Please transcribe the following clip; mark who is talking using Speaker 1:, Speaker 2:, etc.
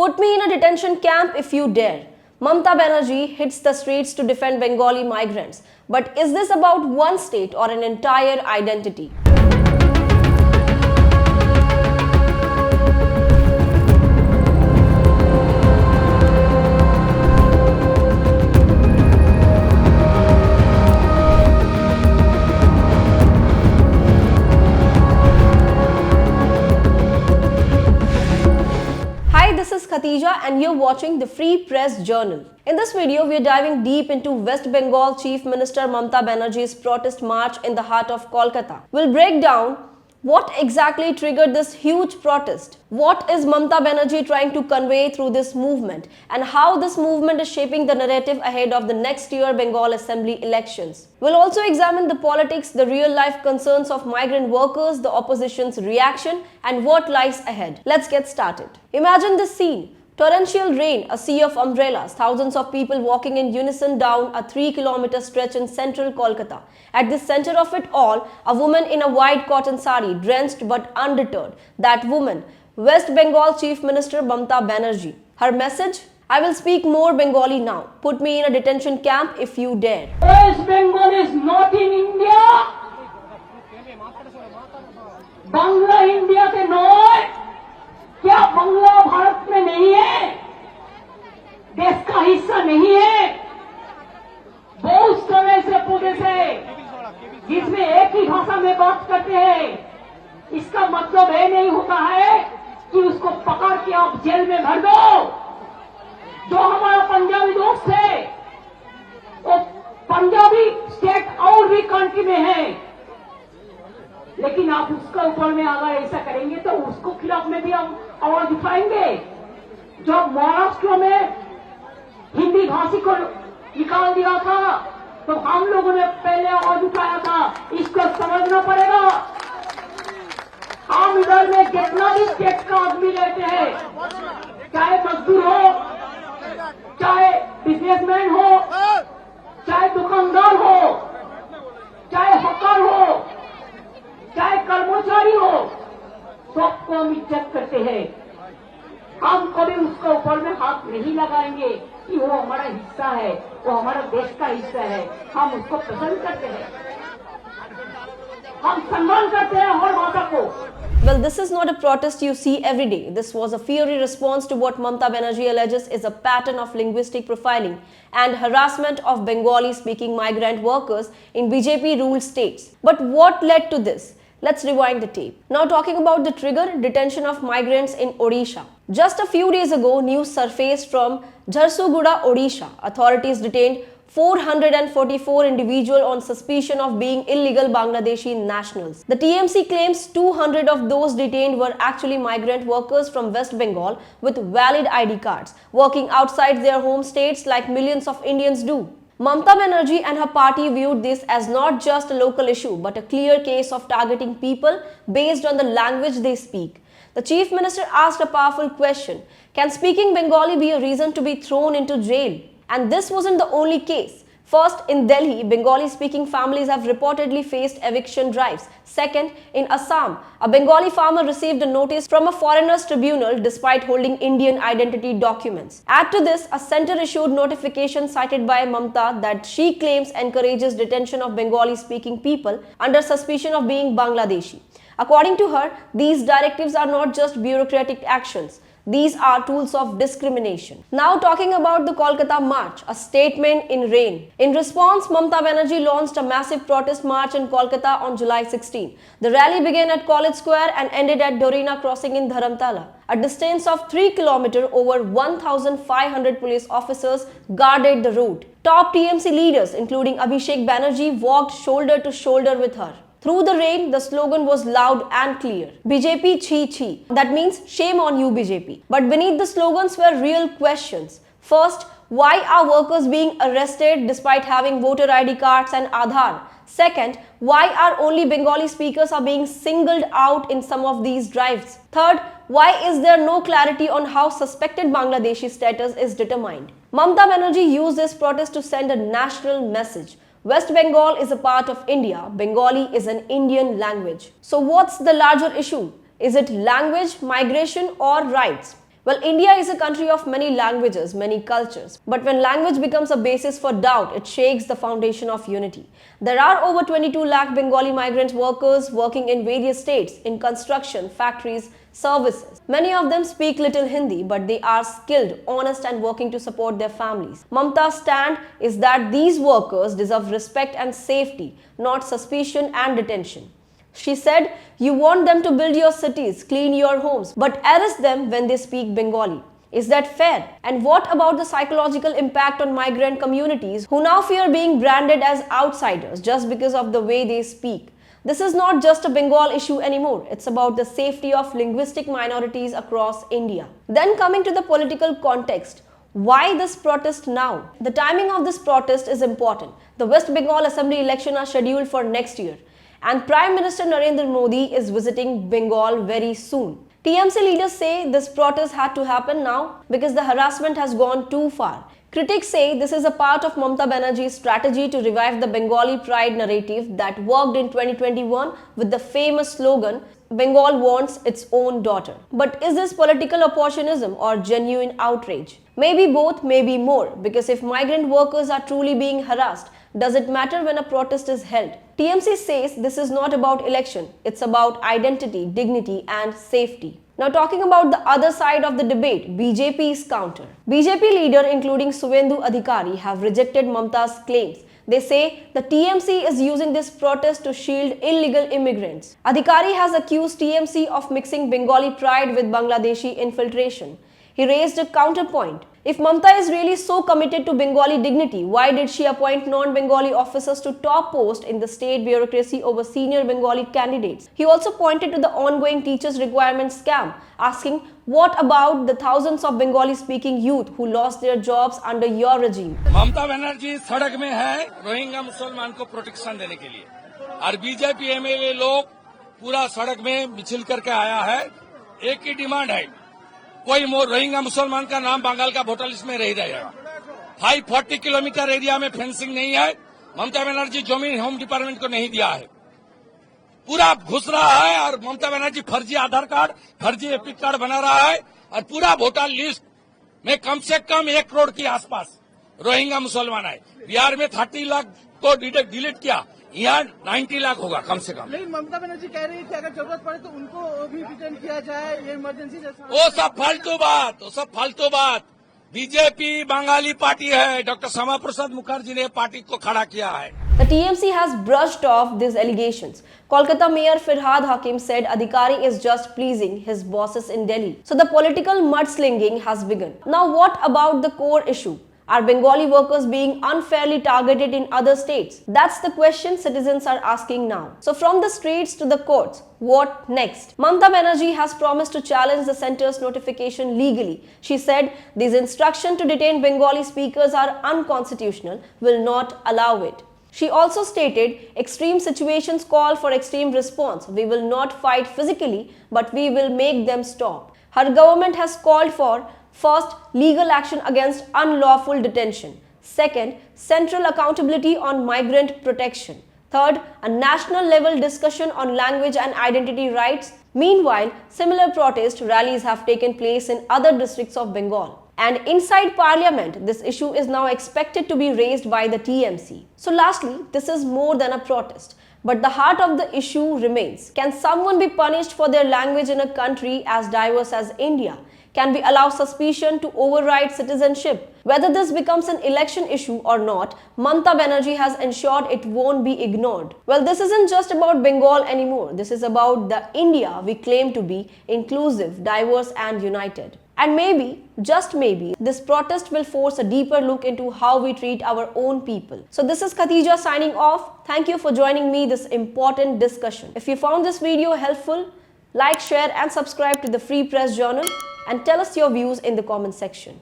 Speaker 1: Put me in a detention camp if you dare. Mamata Banerjee hits the streets to defend Bengali migrants. But is this about one state or an entire identity? This is Khatija and you're watching the Free Press Journal. In this video, we are diving deep into West Bengal Chief Minister Mamata Banerjee's protest march in the heart of Kolkata. We'll break down what exactly triggered this huge protest, what is Mamata Banerjee trying to convey through this movement, and how this movement is shaping the narrative ahead of the next year Bengal Assembly elections. We'll also examine the politics, the real-life concerns of migrant workers, the opposition's reaction, and what lies ahead. Let's get started. Imagine this scene. Torrential rain, a sea of umbrellas, thousands of people walking in unison down a 3-kilometer stretch in central Kolkata. At the center of it all, a woman in a white cotton sari, drenched but undeterred. That woman, West Bengal Chief Minister Mamata Banerjee. Her message? I will speak more Bengali now. Put me in a detention camp if you dare.
Speaker 2: West Bengal is not in India. Bangla India se no. क्या बंगला भारत में नहीं है, देश का हिस्सा नहीं है? बहुत समय से पूरे से जिसमें एक ही भाषा में बात करते हैं, इसका मतलब ये नहीं होता है कि उसको पकड़ के आप जेल में भर दो। जो हमारा पंजाबी दोस्त है वो पंजाबी स्टेट और भी कंट्री में है, लेकिन आप उसका ऊपर में अगर ऐसा करेंगे तो उसको खिलाफ में भी हम आवाज उठाएंगे। जब महाराष्ट्र में हिंदी भाषी को निकाल दिया था तो हम लोगों ने पहले आवाज उठाया था, इसको समझना पड़ेगा। हम इधर में कितना भी स्टेट का आदमी रहते हैं, चाहे मजदूर हो, चाहे बिजनेसमैन हो, चाहे दुकानदार हो, चाहे हकार हो, चाहे कर्मचारी हो, सबको हम इज्जत करते हैं। हम कभी उसके ऊपर में हाथ नहीं लगाएंगे कि वो हमारा हिस्सा है, वो हमारा देश का हिस्सा है। हम उसको पसंद करते हैं, हम सम्मान करते हैं हर भाषा को।
Speaker 1: Well, this is not a protest you see every day. This was a fiery response to what Mamata Banerjee alleges is a pattern of linguistic profiling and harassment of Bengali-speaking migrant workers in BJP-ruled states. But what led to this? Let's rewind the tape. Now talking about the trigger, detention of migrants in Odisha. Just a few days ago, news surfaced from Jharsuguda, Odisha. Authorities detained 444 individuals on suspicion of being illegal Bangladeshi nationals. The TMC claims 200 of those detained were actually migrant workers from West Bengal with valid ID cards, working outside their home states like millions of Indians do. Mamata Banerjee and her party viewed this as not just a local issue but a clear case of targeting people based on the language they speak. The Chief Minister asked a powerful question: can speaking Bengali be a reason to be thrown into jail? And this wasn't the only case. First, in Delhi, Bengali-speaking families have reportedly faced eviction drives. Second, in Assam, a Bengali farmer received a notice from a foreigners tribunal despite holding Indian identity documents. Add to this, a center-issued notification cited by Mamata that she claims encourages detention of Bengali-speaking people under suspicion of being Bangladeshi. According to her, these directives are not just bureaucratic actions. These are tools of discrimination. Now talking about the Kolkata march, a statement in rain. In response, Mamata Banerjee launched a massive protest march in Kolkata on July 16. The rally began at College Square and ended at Dorina Crossing in Dharamtala. A distance of 3 kilometers, over 1,500 police officers guarded the route. Top TMC leaders including Abhishek Banerjee walked shoulder to shoulder with her. Through the rain, the slogan was loud and clear. BJP Chi Chi. That means shame on you BJP. But beneath the slogans were real questions. First, why are workers being arrested despite having voter ID cards and Aadhaar? Second, why are only Bengali speakers are being singled out in some of these drives? Third, why is there no clarity on how suspected Bangladeshi status is determined? Mamata Banerjee used this protest to send a national message. West Bengal is a part of India. Bengali is an Indian language. So what's the larger issue? Is it language, migration or rights? Well, India is a country of many languages, many cultures. But when language becomes a basis for doubt, it shakes the foundation of unity. There are over 22 lakh Bengali migrant workers working in various states, in construction, factories, services. Many of them speak little Hindi, but they are skilled, honest, and working to support their families. Mamata's stand is that these workers deserve respect and safety, not suspicion and detention. She said, "You want them to build your cities, clean your homes, but arrest them when they speak Bengali. Is that fair? And what about the psychological impact on migrant communities who now fear being branded as outsiders just because of the way they speak? This is not just a Bengal issue anymore. It's about the safety of linguistic minorities across India." Then coming to the political context, why this protest now? The timing of this protest is important. The West Bengal Assembly election are scheduled for next year, and Prime Minister Narendra Modi is visiting Bengal very soon. TMC leaders say this protest had to happen now because the harassment has gone too far. Critics say this is a part of Mamata Banerjee's strategy to revive the Bengali pride narrative that worked in 2021 with the famous slogan, "Bengal wants its own daughter." But is this political opportunism or genuine outrage? Maybe both, maybe more, because if migrant workers are truly being harassed, does it matter when a protest is held? TMC says this is not about election, it's about identity, dignity, and safety. Now talking about the other side of the debate, BJP's counter. BJP leader including Suvendu Adhikari have rejected Mamata's claims. They say the TMC is using this protest to shield illegal immigrants. Adhikari has accused TMC of mixing Bengali pride with Bangladeshi infiltration. He raised a counterpoint. If Mamata is really so committed to Bengali dignity, why did she appoint non-Bengali officers to top posts in the state bureaucracy over senior Bengali candidates? He also pointed to the ongoing teachers' requirement scam, asking, what about the thousands of Bengali-speaking youth who lost their jobs under your regime?
Speaker 3: Mamata Banerjee सड़क में है Rohingya मुसलमान को protection देने के लिए, और BJP MLA लोग पूरा सड़क में मिছিল करके आया है। एक ही डिमांड है, कोई रोहिंग्या मुसलमान का नाम बंगाल का वोटर लिस्ट में नहीं रहेगा। 540 किलोमीटर एरिया में फेंसिंग नहीं है। ममता बनर्जी जमीन होम डिपार्टमेंट को नहीं दिया है, पूरा घुस रहा है। और ममता बनर्जी फर्जी आधार कार्ड, फर्जी एपिक कार्ड बना रहा है, और पूरा वोटर लिस्ट में कम से कम 1 करोड़ के आसपास रोहिंग्या मुसलमान है। बिहार में 30 लाख को डिलीट किया, यहाँ 90 लाख होगा कम से कम।
Speaker 4: लेकिन ममता बनर्जी कह रही है कि अगर जरूरत पड़े तो उनको भी डिटेन किया जाए, ये इमरजेंसी जैसा।
Speaker 3: वो सब फालतू बात। बीजेपी बंगाली पार्टी है, डॉक्टर श्यामा प्रसाद मुखर्जी ने पार्टी को खड़ा किया है।
Speaker 1: The TMC has brushed off these allegations. Kolkata Mayor Firhad Hakim said Adhikari is just pleasing his bosses in Delhi. So the political mudslinging has begun. Now what about the core issue? Are Bengali workers being unfairly targeted in other states? That's the question citizens are asking now. So from the streets to the courts, what next? Mamata Banerjee has promised to challenge the centre's notification legally. She said these instructions to detain Bengali speakers are unconstitutional, will not allow it. She also stated, extreme situations call for extreme response. We will not fight physically, but we will make them stop. Her government has called for, first, legal action against unlawful detention. Second, central accountability on migrant protection. Third, a national level discussion on language and identity rights. Meanwhile, similar protest rallies have taken place in other districts of Bengal. And inside Parliament, this issue is now expected to be raised by the TMC. So lastly, this is more than a protest. But the heart of the issue remains. Can someone be punished for their language in a country as diverse as India? Can we allow suspicion to override citizenship? Whether this becomes an election issue or not, Mamata Banerjee has ensured it won't be ignored. Well, this isn't just about Bengal anymore. This is about the India we claim to be, inclusive, diverse, and united. And maybe, just maybe, this protest will force a deeper look into how we treat our own people. So this is Khatija signing off. Thank you for joining me this important discussion. If you found this video helpful, like, share and subscribe to the Free Press Journal and tell us your views in the comment section.